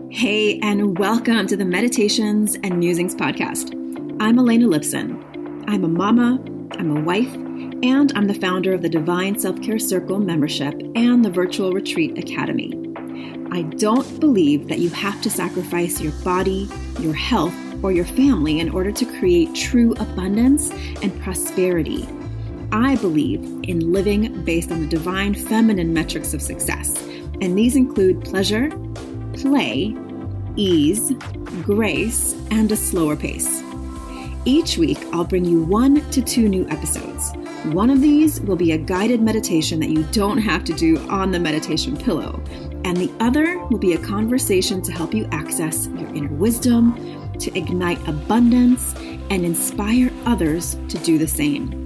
Hey, and welcome to the Meditations and Musings podcast. I'm Elena Lipson. I'm a mama, I'm a wife, and I'm the founder of the Divine Self-Care Circle membership and the Virtual Retreat Academy. I don't believe that you have to sacrifice your body, your health, or your family in order to create true abundance and prosperity. I believe in living based on the divine feminine metrics of success, and these include pleasure, play, ease, grace, and a slower pace. Each week, I'll bring you 1 to 2 new episodes. One of these will be a guided meditation that you don't have to do on the meditation pillow, and the other will be a conversation to help you access your inner wisdom, to ignite abundance, and inspire others to do the same.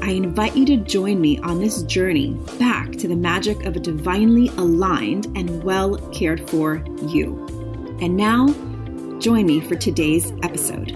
I invite you to join me on this journey back to the magic of a divinely aligned and well cared for you. And now, join me for today's episode.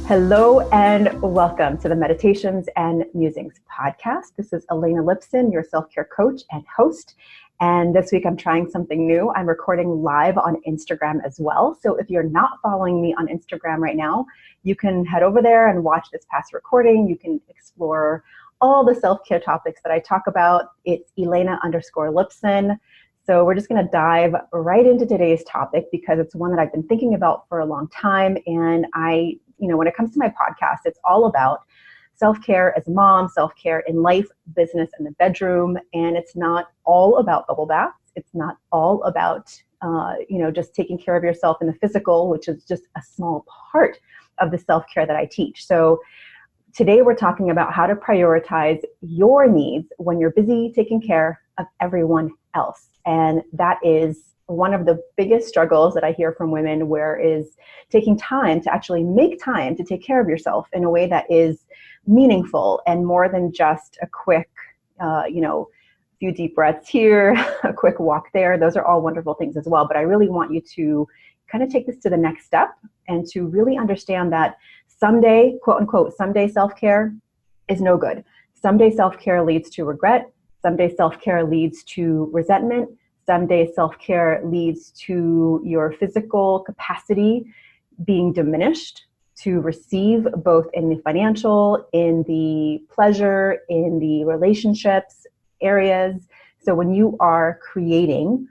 Hello and welcome to the Meditations and Musings podcast. This is Elena Lipson, your self-care coach and host. And this week I'm trying something new. I'm recording live on Instagram as well. So if you're not following me on Instagram right now, you can head over there and watch this past recording. You can explore all the self-care topics that I talk about. It's Elena_Lipson. So we're just going to dive right into today's topic because it's one that I've been thinking about for a long time. And when it comes to my podcast, it's all about self-care as a mom, self-care in life, business, and the bedroom. And it's not all about bubble baths. It's not all about, just taking care of yourself in the physical, which is just a small part of the self-care that I teach. So today we're talking about how to prioritize your needs when you're busy taking care of everyone else. And that is one of the biggest struggles that I hear from women, where is taking time to actually make time to take care of yourself in a way that is meaningful and more than just a quick, few deep breaths here, a quick walk there. Those are all wonderful things as well. But I really want you to kind of take this to the next step and to really understand that someday, quote unquote, someday self-care is no good. Someday self-care leads to regret. Someday self-care leads to resentment. Someday self-care leads to your physical capacity being diminished to receive, both in the financial, in the pleasure, in the relationships areas. So when you are creating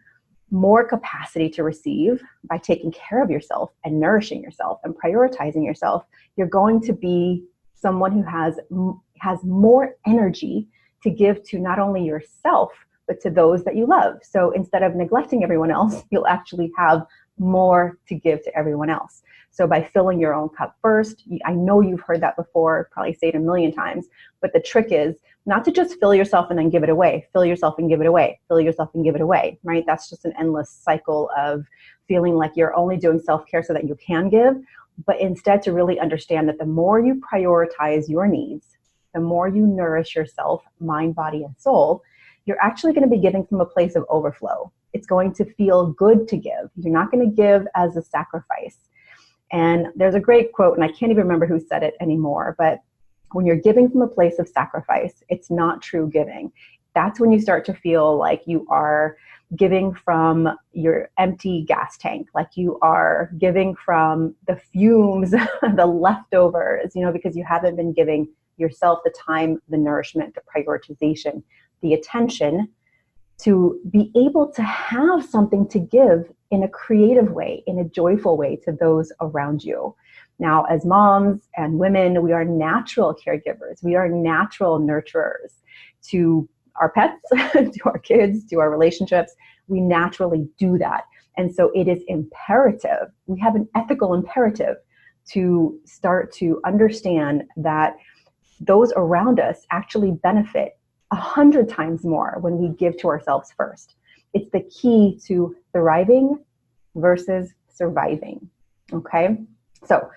more capacity to receive by taking care of yourself and nourishing yourself and prioritizing yourself, you're going to be someone who has more energy to give to not only yourself, but to those that you love. So instead of neglecting everyone else, you'll actually have more to give to everyone else. So by filling your own cup first, I know you've heard that before, probably say it a million times, but the trick is not to just fill yourself and then give it away, fill yourself and give it away, fill yourself and give it away, right? That's just an endless cycle of feeling like you're only doing self-care so that you can give, but instead to really understand that the more you prioritize your needs, the more you nourish yourself, mind, body, and soul, you're actually going to be giving from a place of overflow. It's going to feel good to give. You're not going to give as a sacrifice. And there's a great quote, and I can't even remember who said it anymore, but when you're giving from a place of sacrifice, it's not true giving. That's when you start to feel like you are giving from your empty gas tank, like you are giving from the fumes, the leftovers, because you haven't been giving yourself the time, the nourishment, the prioritization, the attention to be able to have something to give in a creative way, in a joyful way to those around you. Now, as moms and women, we are natural caregivers. We are natural nurturers to our pets, to our kids, to our relationships. We naturally do that. And so it is imperative. We have an ethical imperative to start to understand that those around us actually benefit 100 times more when we give to ourselves first. It's the key to thriving versus surviving. Okay? So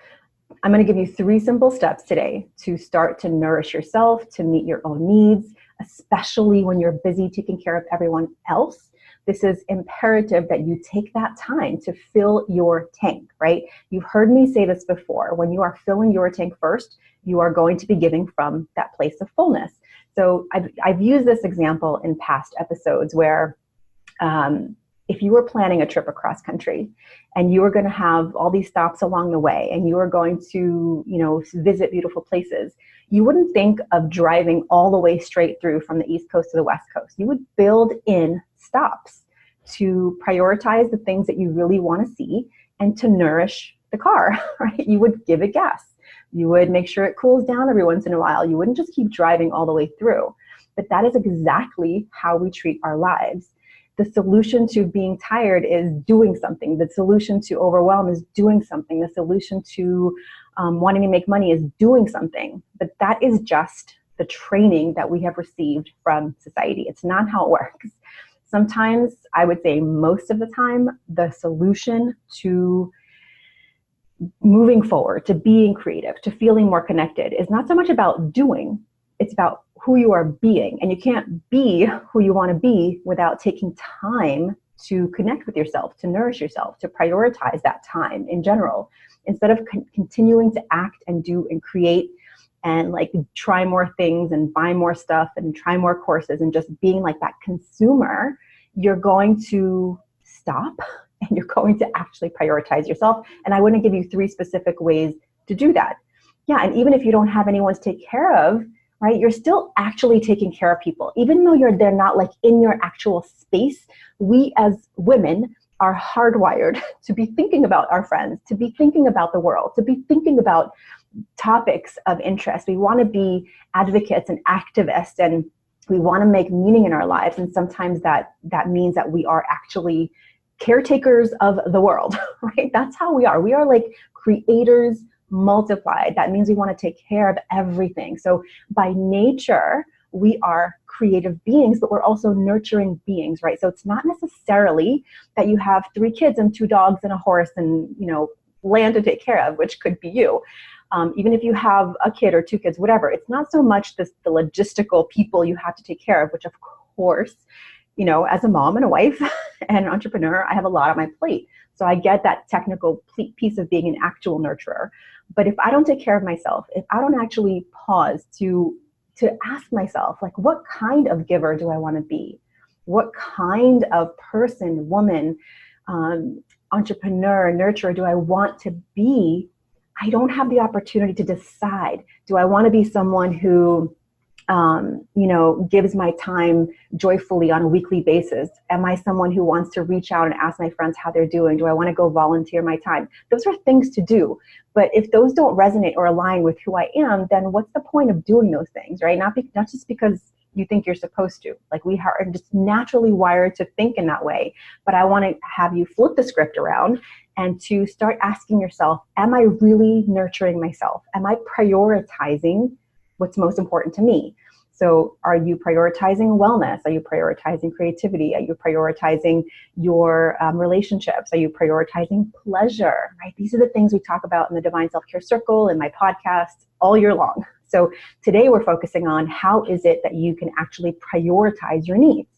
I'm going to give you 3 simple steps today to start to nourish yourself, to meet your own needs, especially when you're busy taking care of everyone else. This is imperative that you take that time to fill your tank, right? You've heard me say this before. When you are filling your tank first, you are going to be giving from that place of fullness. So I've used this example in past episodes where if you were planning a trip across country and you were going to have all these stops along the way and you were going to, visit beautiful places, you wouldn't think of driving all the way straight through from the East Coast to the West Coast. You would build in stops to prioritize the things that you really want to see and to nourish the car, right? You would give it gas. You would make sure it cools down every once in a while. You wouldn't just keep driving all the way through. But that is exactly how we treat our lives. The solution to being tired is doing something. The solution to overwhelm is doing something. The solution to wanting to make money is doing something. But that is just the training that we have received from society. It's not how it works. Sometimes, I would say most of the time, the solution to moving forward, to being creative, to feeling more connected is not so much about doing. It's about who you are being. And you can't be who you want to be without taking time to connect with yourself, to nourish yourself, to prioritize that time in general. Instead of continuing to act and do and create and try more things and buy more stuff and try more courses and just being like that consumer, you're going to stop and you're going to actually prioritize yourself. And I want to give you 3 specific ways to do that. Yeah, and even if you don't have anyone to take care of, right, you're still actually taking care of people. Even though they're not in your actual space, we as women are hardwired to be thinking about our friends, to be thinking about the world, to be thinking about topics of interest. We want to be advocates and activists, and we want to make meaning in our lives. And sometimes that means that we are actually caretakers of the world, right? That's how we are. We are creators multiplied. That means we want to take care of everything. So by nature, we are creative beings, but we're also nurturing beings, right? So it's not necessarily that you have 3 kids and 2 dogs and a horse and, land to take care of, which could be you. Even if you have a kid or 2 kids, whatever, it's not so much the logistical people you have to take care of, which of course, as a mom and a wife and an entrepreneur, I have a lot on my plate. So I get that technical piece of being an actual nurturer. But if I don't take care of myself, if I don't actually pause to ask myself, what kind of giver do I want to be? What kind of person, woman, entrepreneur, nurturer do I want to be? I don't have the opportunity to decide. Do I want to be someone who gives my time joyfully on a weekly basis? Am I someone who wants to reach out and ask my friends how they're doing? Do I want to go volunteer my time? Those are things to do. But if those don't resonate or align with who I am, then what's the point of doing those things, right? Not just because you think you're supposed to. We are just naturally wired to think in that way. But I want to have you flip the script around and to start asking yourself, am I really nurturing myself? Am I prioritizing what's most important to me? So are you prioritizing wellness? Are you prioritizing creativity? Are you prioritizing your relationships? Are you prioritizing pleasure, right? These are the things we talk about in the Divine Self-Care Circle, in my podcast, all year long. So today we're focusing on how is it that you can actually prioritize your needs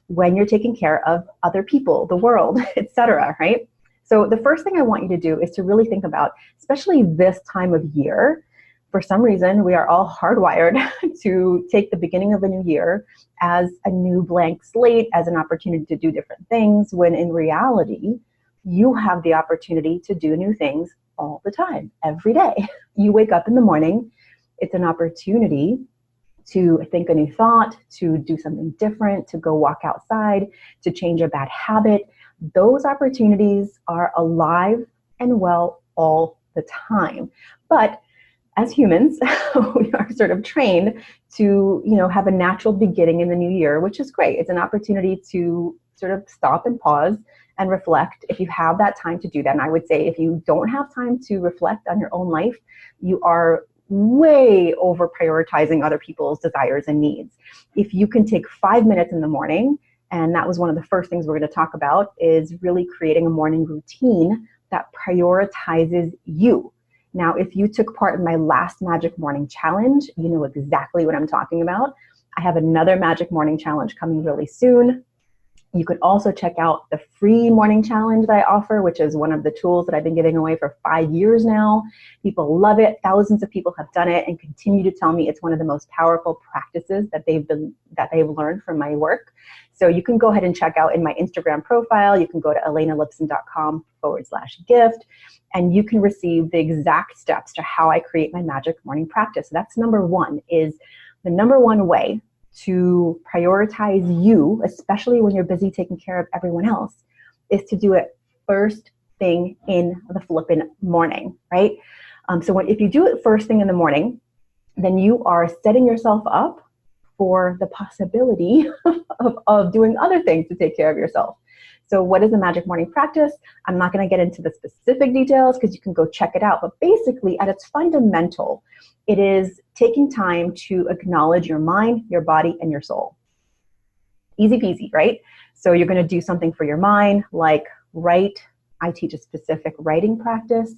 when you're taking care of other people, the world, etc., right? So the first thing I want you to do is to really think about, especially this time of year, for some reason, we are all hardwired to take the beginning of a new year as a new blank slate, as an opportunity to do different things, when in reality, you have the opportunity to do new things all the time, every day. You wake up in the morning, it's an opportunity to think a new thought, to do something different, to go walk outside, to change a bad habit. Those opportunities are alive and well all the time. But as humans, we are sort of trained to, have a natural beginning in the new year, which is great. It's an opportunity to sort of stop and pause and reflect if you have that time to do that. And I would say if you don't have time to reflect on your own life, you are way over prioritizing other people's desires and needs. If you can take 5 minutes in the morning, and that was one of the first things we're going to talk about, is really creating a morning routine that prioritizes you. Now, if you took part in my last Magic Morning Challenge, you know exactly what I'm talking about. I have another Magic Morning Challenge coming really soon. You could also check out the free morning challenge that I offer, which is one of the tools that I've been giving away for 5 years now. People love it. Thousands of people have done it and continue to tell me it's one of the most powerful practices that they've learned from my work. So you can go ahead and check out in my Instagram profile. You can go to elainalipson.com/gift, and you can receive the exact steps to how I create my magic morning practice. So that's number one, is the number one way to prioritize you, especially when you're busy taking care of everyone else, is to do it first thing in the flippin' morning, right? So if you do it first thing in the morning, then you are setting yourself up for the possibility of doing other things to take care of yourself. So what is the magic morning practice? I'm not going to get into the specific details because you can go check it out. But basically, at its fundamental, it is taking time to acknowledge your mind, your body, and your soul. Easy peasy, right? So you're going to do something for your mind, like write. I teach a specific writing practice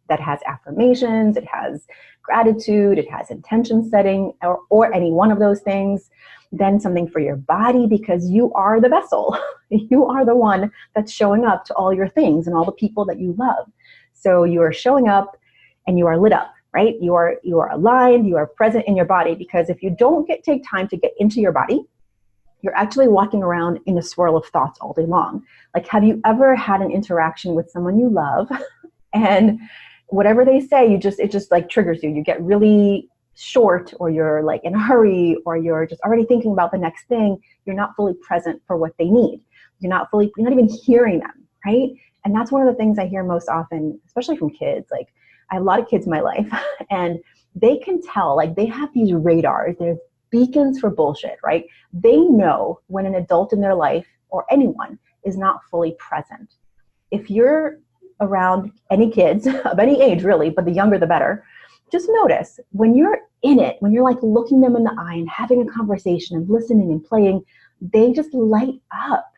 that has affirmations, it has gratitude, it has intention setting, or any one of those things. Then something for your body, because you are the vessel. You are the one that's showing up to all your things and all the people that you love. So you are showing up and you are lit up, right? You are aligned, you are present in your body, because if you don't take time to get into your body, you're actually walking around in a swirl of thoughts all day long. Like, have you ever had an interaction with someone you love and whatever they say, it just like triggers you. You get really short, or you're like in a hurry, or you're just already thinking about the next thing. You're not fully present for what they need. You're not even hearing them, right? And that's one of the things I hear most often, especially from kids. Like, I have a lot of kids in my life, and they can tell, like, they have these radars, they're beacons for bullshit, right? They know when an adult in their life, or anyone, is not fully present. If you're around any kids of any age, really, but the younger the better, just notice when you're in it, when you're like looking them in the eye and having a conversation and listening and playing, they just light up.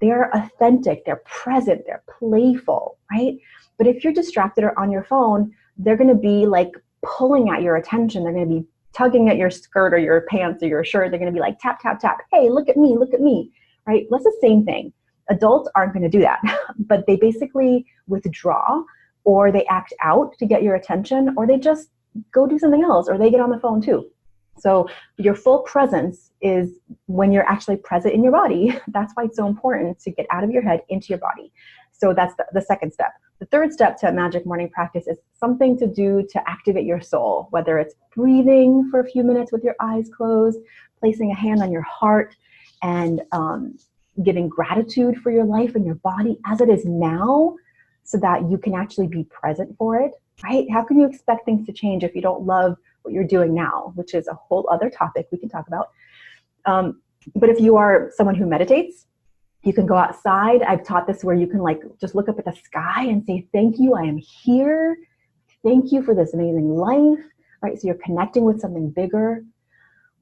They're authentic, they're present, they're playful, right? But if you're distracted or on your phone, they're going to be like pulling at your attention. They're going to be tugging at your skirt or your pants or your shirt. They're going to be like, tap, tap, tap. Hey, look at me, right? That's the same thing. Adults aren't going to do that, but they basically withdraw, or they act out to get your attention, or they just go do something else, or they get on the phone too. So your full presence is when you're actually present in your body. That's why it's so important to get out of your head into your body. So that's the second step. The third step to a magic morning practice is something to do to activate your soul, whether it's breathing for a few minutes with your eyes closed, placing a hand on your heart, and giving gratitude for your life and your body as it is now, so that you can actually be present for it, right? How can you expect things to change if you don't love what you're doing now, which is a whole other topic we can talk about. But if you are someone who meditates, you can go outside. I've taught this where you can like just look up at the sky and say, thank you, I am here. Thank you for this amazing life, right? So you're connecting with something bigger.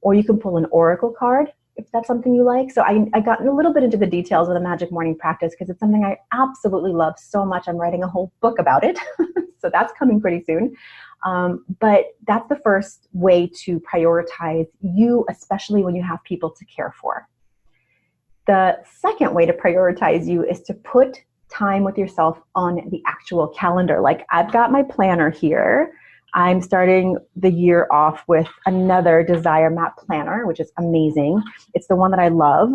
Or you can pull an oracle card if that's something you like. So I got a little bit into the details of the magic morning practice because it's something I absolutely love so much. I'm writing a whole book about it. So that's coming pretty soon. But that's the first way to prioritize you, especially when you have people to care for. The second way to prioritize you is to put time with yourself on the actual calendar. Like, I've got my planner here. I'm starting the year off with another Desire Map planner, which is amazing. It's the one that I love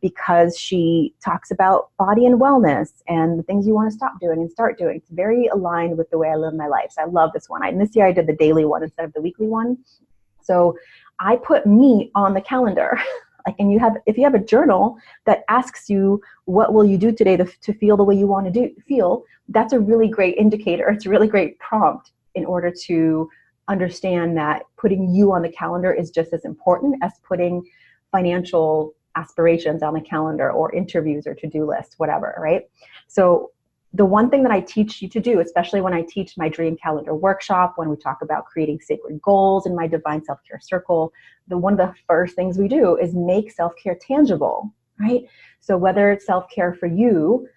because she talks about body and wellness and the things you want to stop doing and start doing. It's very aligned with the way I live my life. So I love this one. And this year I did the daily one instead of the weekly one. So I put me on the calendar. And if you have a journal that asks you, what will you do today to feel the way you want to feel, that's a really great indicator. It's a really great prompt in order to understand that putting you on the calendar is just as important as putting financial aspirations on the calendar or interviews or to-do lists, whatever, right? So the one thing that I teach you to do, especially when I teach my Dream Calendar workshop, when we talk about creating sacred goals in my Divine Self-Care Circle, one of the first things we do is make self-care tangible, right? So whether it's self-care for you,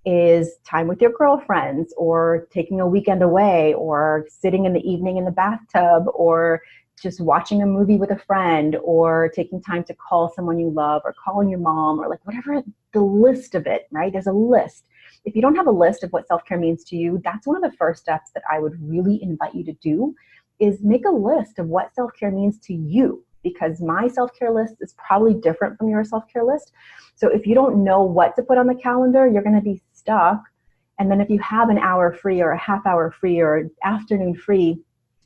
is time with your girlfriends, or taking a weekend away, or sitting in the evening in the bathtub, or just watching a movie with a friend, or taking time to call someone you love, or calling your mom, or like whatever the list of it, right? There's a list. If you don't have a list of what self-care means to you, that's one of the first steps that I would really invite you to do, is make a list of what self-care means to you, because my self-care list is probably different from your self-care list. So if you don't know what to put on the calendar, you're going to be stuck. And then if you have an hour free or a half hour free or an afternoon free,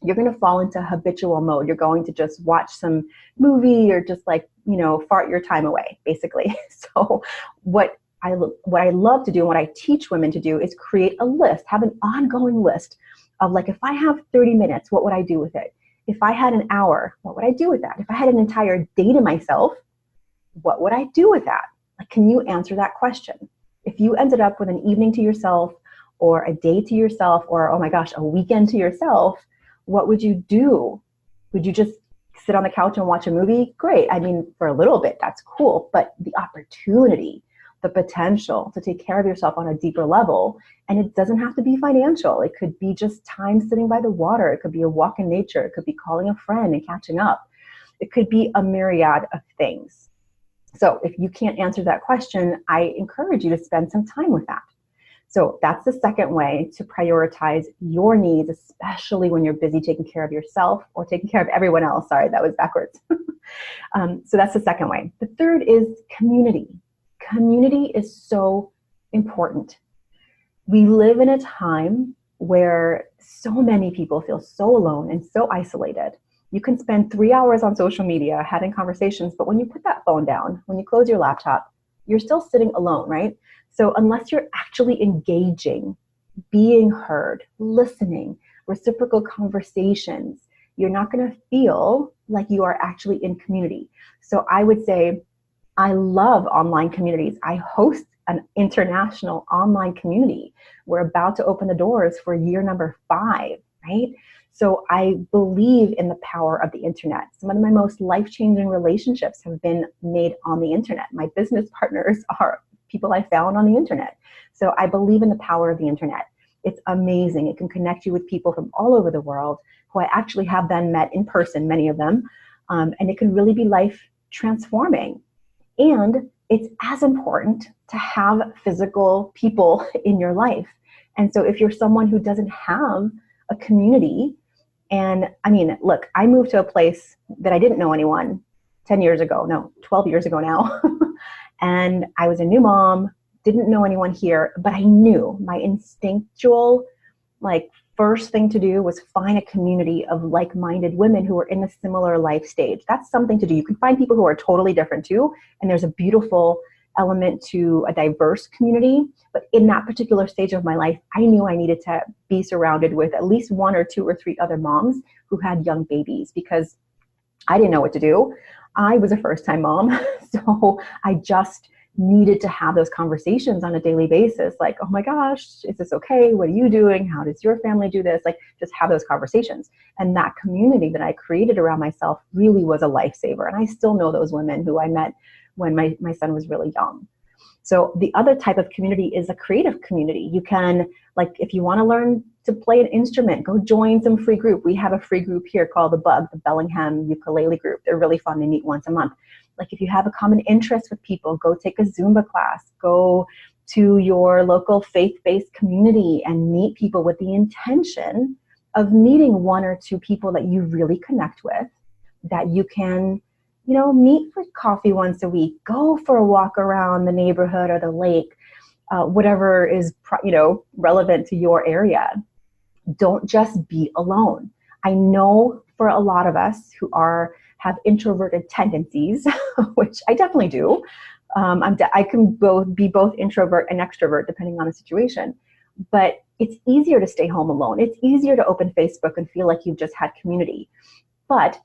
you're going to fall into habitual mode. You're going to just watch some movie or just like, fart your time away, basically. So what I love to do and what I teach women to do is create a list, have an ongoing list of like, if I have 30 minutes, what would I do with it? If I had an hour, what would I do with that? If I had an entire day to myself, what would I do with that? Like, can you answer that question? If you ended up with an evening to yourself or a day to yourself or, oh my gosh, a weekend to yourself, what would you do? Would you just sit on the couch and watch a movie? Great. I mean, for a little bit, that's cool. But the opportunity, the potential to take care of yourself on a deeper level, and it doesn't have to be financial. It could be just time sitting by the water. It could be a walk in nature. It could be calling a friend and catching up. It could be a myriad of things. So if you can't answer that question, I encourage you to spend some time with that. So that's the second way to prioritize your needs, especially when you're busy taking care of yourself or taking care of everyone else. Sorry, that was backwards. So that's the second way. The third is community. Community is so important. We live in a time where so many people feel so alone and so isolated. You can spend 3 hours on social media having conversations, but when you put that phone down, when you close your laptop, you're still sitting alone, right? So unless you're actually engaging, being heard, listening, reciprocal conversations, you're not going to feel like you are actually in community. So I would say I love online communities. I host an international online community. We're about to open the doors for year number 5, right? So I believe in the power of the internet. Some of my most life-changing relationships have been made on the internet. My business partners are people I found on the internet. So I believe in the power of the internet. It's amazing. It can connect you with people from all over the world who I actually have then met in person, many of them. And it can really be life transforming. And it's as important to have physical people in your life. And so if you're someone who doesn't have a community, and I mean, look, I moved to a place that I didn't know anyone 12 years ago now. And I was a new mom, didn't know anyone here, but I knew my instinctual, first thing to do was find a community of like-minded women who are in a similar life stage. That's something to do. You can find people who are totally different too. And there's a beautiful element to a diverse community. But in that particular stage of my life, I knew I needed to be surrounded with at least 1 or 2 or 3 other moms who had young babies, because I didn't know what to do. I was a first-time mom. So I just needed to have those conversations on a daily basis. Like, oh my gosh, is this okay? What are you doing? How does your family do this? Just have those conversations. And that community that I created around myself really was a lifesaver. And I still know those women who I met when my son was really young. So the other type of community is a creative community. You can, if you want to learn to play an instrument, go join some free group. We have a free group here called The Bug, the Bellingham Ukulele Group. They're really fun. They meet once a month. If you have a common interest with people, go take a Zumba class, go to your local faith-based community and meet people with the intention of meeting 1 or 2 people that you really connect with, that you can, meet for coffee once a week, go for a walk around the neighborhood or the lake, whatever is, relevant to your area. Don't just be alone. I know for a lot of us who have introverted tendencies, which I definitely do. I can be both introvert and extrovert depending on the situation. But it's easier to stay home alone. It's easier to open Facebook and feel like you've just had community. But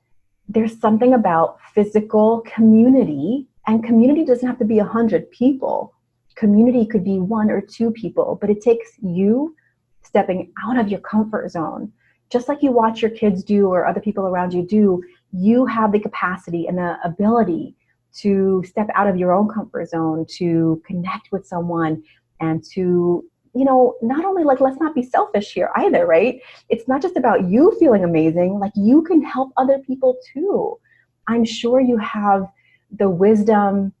there's something about physical community, and community doesn't have to be 100 people. Community could be 1 or 2 people, but it takes you stepping out of your comfort zone. Just like you watch your kids do or other people around you do, you have the capacity and the ability to step out of your own comfort zone, to connect with someone and to, not only like, let's not be selfish here either, right? It's not just about you feeling amazing, like you can help other people too. I'm sure you have the wisdom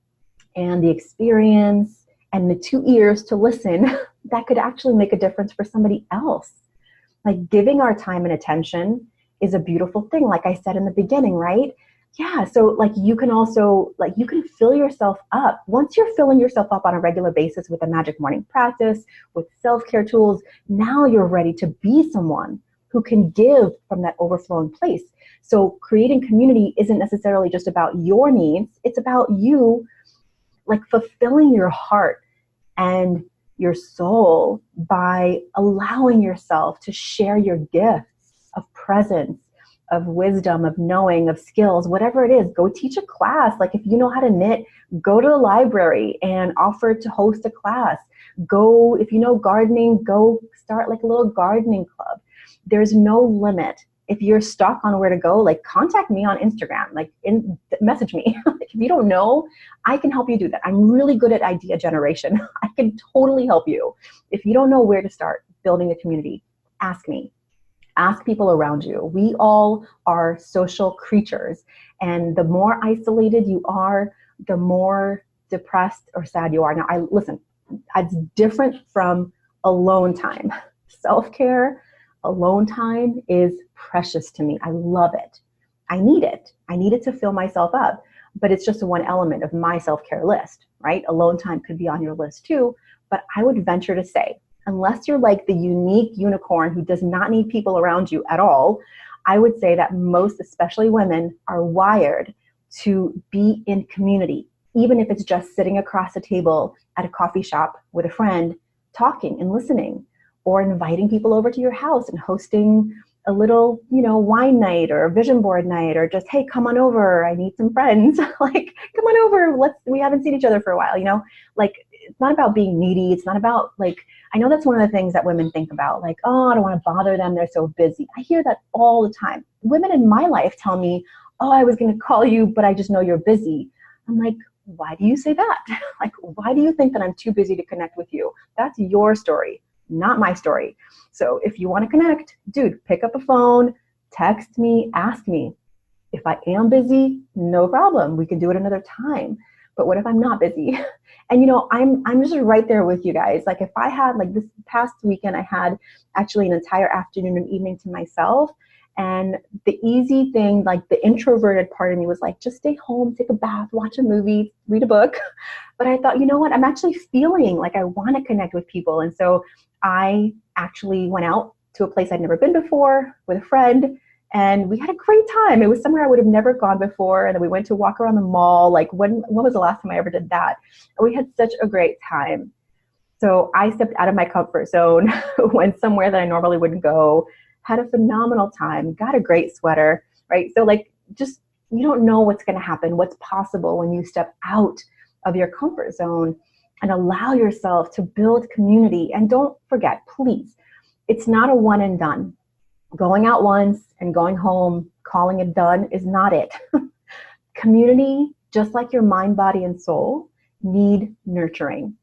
and the experience and the 2 ears to listen that could actually make a difference for somebody else. Like giving our time and attention is a beautiful thing. Like I said in the beginning, right? Yeah. So like you can also, like you can fill yourself up. Once you're filling yourself up on a regular basis with a magic morning practice, with self-care tools, now you're ready to be someone who can give from that overflowing place. So creating community isn't necessarily just about your needs. It's about you like fulfilling your heart and your soul by allowing yourself to share your gifts of presence, of wisdom, of knowing, of skills, whatever it is. Go teach a class. Like if you know how to knit, go to the library and offer to host a class. Go, if you know gardening, go start like a little gardening club. There's no limit. If you're stuck on where to go, like contact me on Instagram, message me. If you don't know, I can help you do that. I'm really good at idea generation. I can totally help you. If you don't know where to start building a community, ask me. Ask people around you. We all are social creatures. And the more isolated you are, the more depressed or sad you are. Now, listen, it's different from alone time. Self-care, alone time is precious to me. I love it. I need it. I need it to fill myself up. But it's just one element of my self-care list, right? Alone time could be on your list too. But I would venture to say, unless you're like the unique unicorn who does not need people around you at all, I would say that most, especially women, are wired to be in community, even if it's just sitting across a table at a coffee shop with a friend, talking and listening, or inviting people over to your house and hosting a little, wine night or a vision board night, or just, hey, come on over. I need some friends. Like, come on over. We haven't seen each other for a while, like, it's not about being needy. It's not about I know that's one of the things that women think about, like, oh, I don't want to bother them. They're so busy. I hear that all the time. Women in my life tell me, oh, I was going to call you, but I just know you're busy. I'm like, why do you say that? Like, why do you think that I'm too busy to connect with you? That's your story, not my story. So if you want to connect, dude, pick up a phone, text me, ask me. If I am busy, no problem. We can do it another time. But what if I'm not busy? And I'm just right there with you guys. Like if I had this past weekend, I had actually an entire afternoon and evening to myself. And the easy thing, like the introverted part of me was like, just stay home, take a bath, watch a movie, read a book. But I thought, you know what? I'm actually feeling like I want to connect with people. And so I actually went out to a place I'd never been before with a friend. And we had a great time. It was somewhere I would have never gone before. And then we went to walk around the mall. Like when was the last time I ever did that? And we had such a great time. So I stepped out of my comfort zone, went somewhere that I normally wouldn't go, had a phenomenal time, got a great sweater, right? So just, you don't know what's going to happen, what's possible when you step out of your comfort zone and allow yourself to build community. And don't forget, please, it's not a one and done. Going out once and going home, calling it done is not it. Community, just like your mind, body, and soul, need nurturing.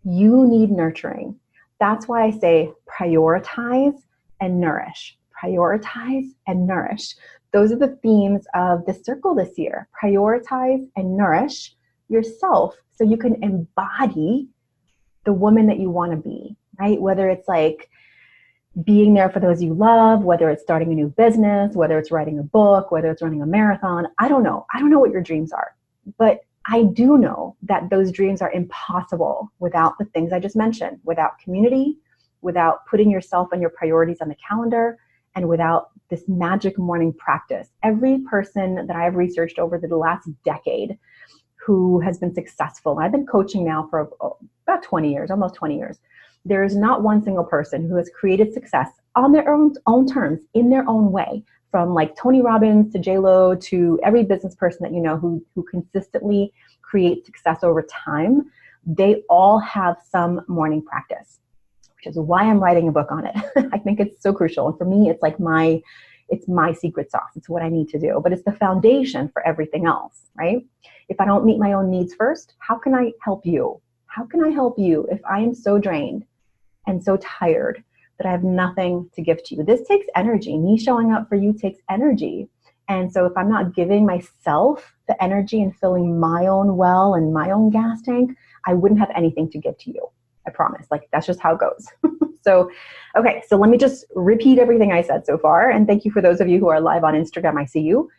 You need nurturing. That's why I say prioritize and nourish. Prioritize and nourish. Those are the themes of the circle this year. Prioritize and nourish yourself so you can embody the woman that you want to be, right? Whether it's being there for those you love, whether it's starting a new business, whether it's writing a book, whether it's running a marathon. I don't know. I don't know what your dreams are, but I do know that those dreams are impossible without the things I just mentioned, without community, without putting yourself and your priorities on the calendar, and without this magic morning practice. Every person that I've researched over the last decade who has been successful, I've been coaching now for about 20 years, almost 20 years. There is not one single person who has created success on their own terms, in their own way, from Tony Robbins to J-Lo to every business person that you know who consistently creates success over time. They all have some morning practice, which is why I'm writing a book on it. I think it's so crucial. And for me, it's my secret sauce. It's what I need to do, but it's the foundation for everything else, right? If I don't meet my own needs first, how can I help you? How can I help you if I am so drained and so tired that I have nothing to give to you? This takes energy. Me showing up for you takes energy. And so if I'm not giving myself the energy and filling my own well and my own gas tank, I wouldn't have anything to give to you. I promise. Like, that's just how it goes. So let me just repeat everything I said so far. And thank you for those of you who are live on Instagram. I see you.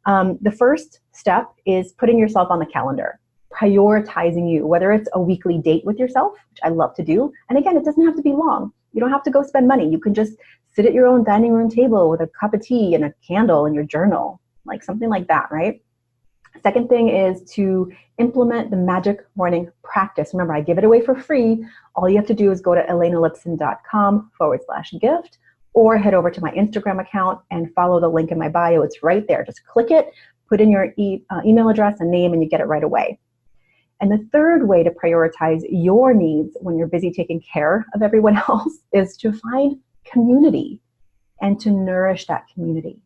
The first step is putting yourself on the calendar, prioritizing you, whether it's a weekly date with yourself, which I love to do. And again, it doesn't have to be long. You don't have to go spend money. You can just sit at your own dining room table with a cup of tea and a candle and your journal, like something like that, right? Second thing is to implement the magic morning practice. Remember, I give it away for free. All you have to do is go to elenalipson.com/gift or head over to my Instagram account and follow the link in my bio. It's right there. Just click it, put in your email address and name, and you get it right away. And the third way to prioritize your needs when you're busy taking care of everyone else is to find community and to nourish that community.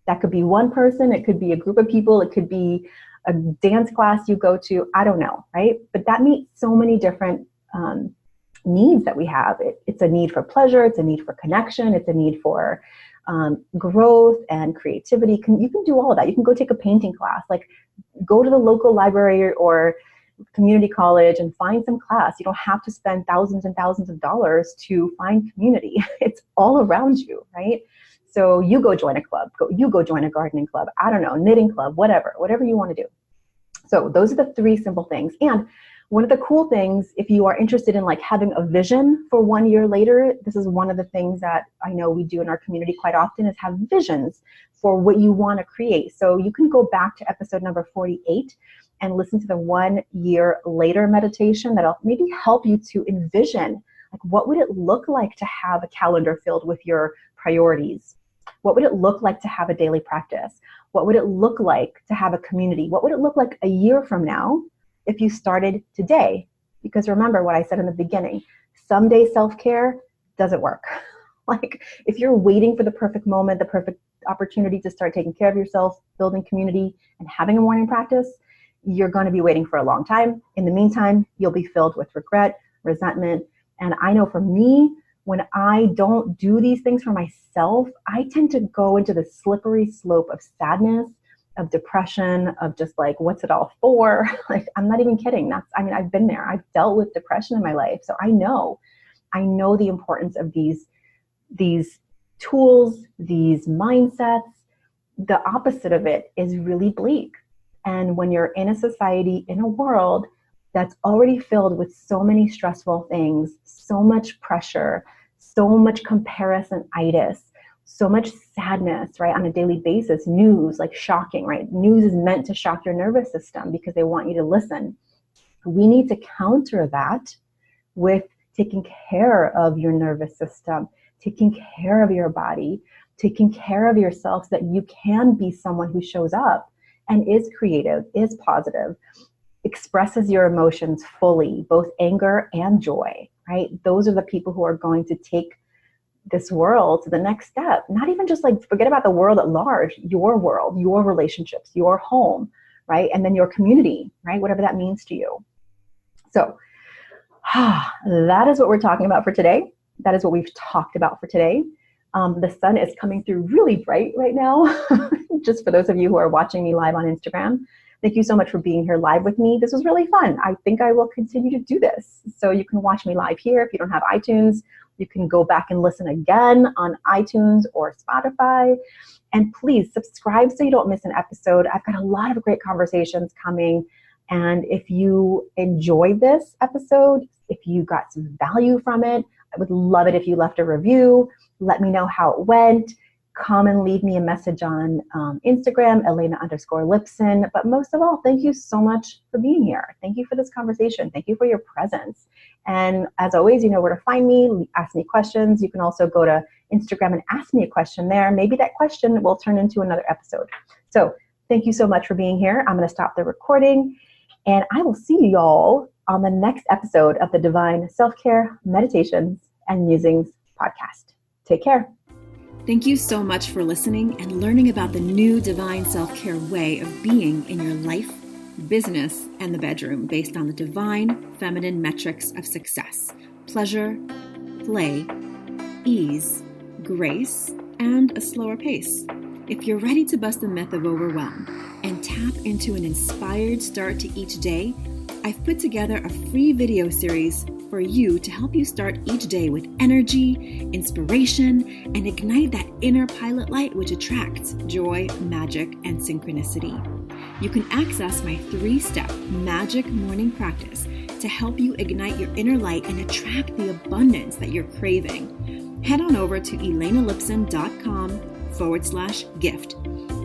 That could be one person, it could be a group of people, it could be a dance class you go to, I don't know, right? But that meets so many different needs that we have. It's a need for pleasure, it's a need for connection, it's a need for growth and creativity. You can do all of that. You can go take a painting class, like go to the local library or community college and find some class. You don't have to spend thousands and thousands of dollars to find community. It's all around you, right? So you go join a club, you go join a gardening club, I don't know, knitting club, whatever you want to do. So those are the three simple things. And one of the cool things, if you are interested in like having a vision for 1 year later, this is one of the things that I know we do in our community quite often, is have visions for what you want to create. So you can go back to episode number 48 and listen to the 1 year later meditation that'll maybe help you to envision, like, what would it look like to have a calendar filled with your priorities? What would it look like to have a daily practice? What would it look like to have a community? What would it look like a year from now if you started today? Because remember what I said in the beginning, someday self-care doesn't work. Like, if you're waiting for the perfect moment, the perfect opportunity to start taking care of yourself, building community, and having a morning practice, you're going to be waiting for a long time. In the meantime, you'll be filled with regret, resentment. And I know for me, when I don't do these things for myself, I tend to go into the slippery slope of sadness, of depression, of just like, what's it all for? Like, I'm not even kidding. I've been there. I've dealt with depression in my life. So I know the importance of these tools, these mindsets. The opposite of it is really bleak. And when you're in a society, in a world that's already filled with so many stressful things, so much pressure, so much comparison-itis, so much sadness, right, on a daily basis, news, like shocking, right? News is meant to shock your nervous system because they want you to listen. We need to counter that with taking care of your nervous system, taking care of your body, taking care of yourself so that you can be someone who shows up and is creative, is positive, expresses your emotions fully, both anger and joy, right? Those are the people who are going to take this world to the next step. Not even just like, forget about the world at large, your world, your relationships, your home, right? And then your community, right? Whatever that means to you. So that is what we're talking about for today. That is what we've talked about for today. The sun is coming through really bright right now. Just for those of you who are watching me live on Instagram, thank you so much for being here live with me. This was really fun. I think I will continue to do this. So you can watch me live here. If you don't have iTunes, you can go back and listen again on iTunes or Spotify. And please subscribe so you don't miss an episode. I've got a lot of great conversations coming. And if you enjoyed this episode, if you got some value from it, I would love it if you left a review. Let me know how it went. Come and leave me a message on Instagram, Elena_Lipson. But most of all, thank you so much for being here. Thank you for this conversation. Thank you for your presence. And as always, you know where to find me. Ask me questions. You can also go to Instagram and ask me a question there. Maybe that question will turn into another episode. So thank you so much for being here. I'm going to stop the recording. And I will see you all on the next episode of the Divine Self-Care Meditations and Musings podcast. Take care. Thank you so much for listening and learning about the new Divine Self-Care way of being in your life business, and the bedroom based on the divine feminine metrics of success: pleasure, play, ease, grace, and a slower pace. If you're ready to bust the myth of overwhelm and tap into an inspired start to each day, I've put together a free video series for you to help you start each day with energy, inspiration, and ignite that inner pilot light which attracts joy, magic, and synchronicity. You can access my 3-step magic morning practice to help you ignite your inner light and attract the abundance that you're craving. Head on over to elenalipson.com/gift.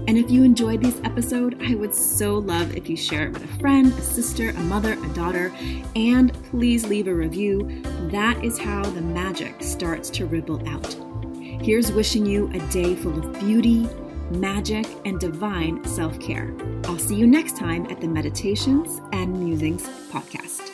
And if you enjoyed this episode, I would so love if you share it with a friend, a sister, a mother, a daughter, and please leave a review. That is how the magic starts to ripple out. Here's wishing you a day full of beauty, magic, and divine self-care. I'll see you next time at the Meditations and Musings podcast.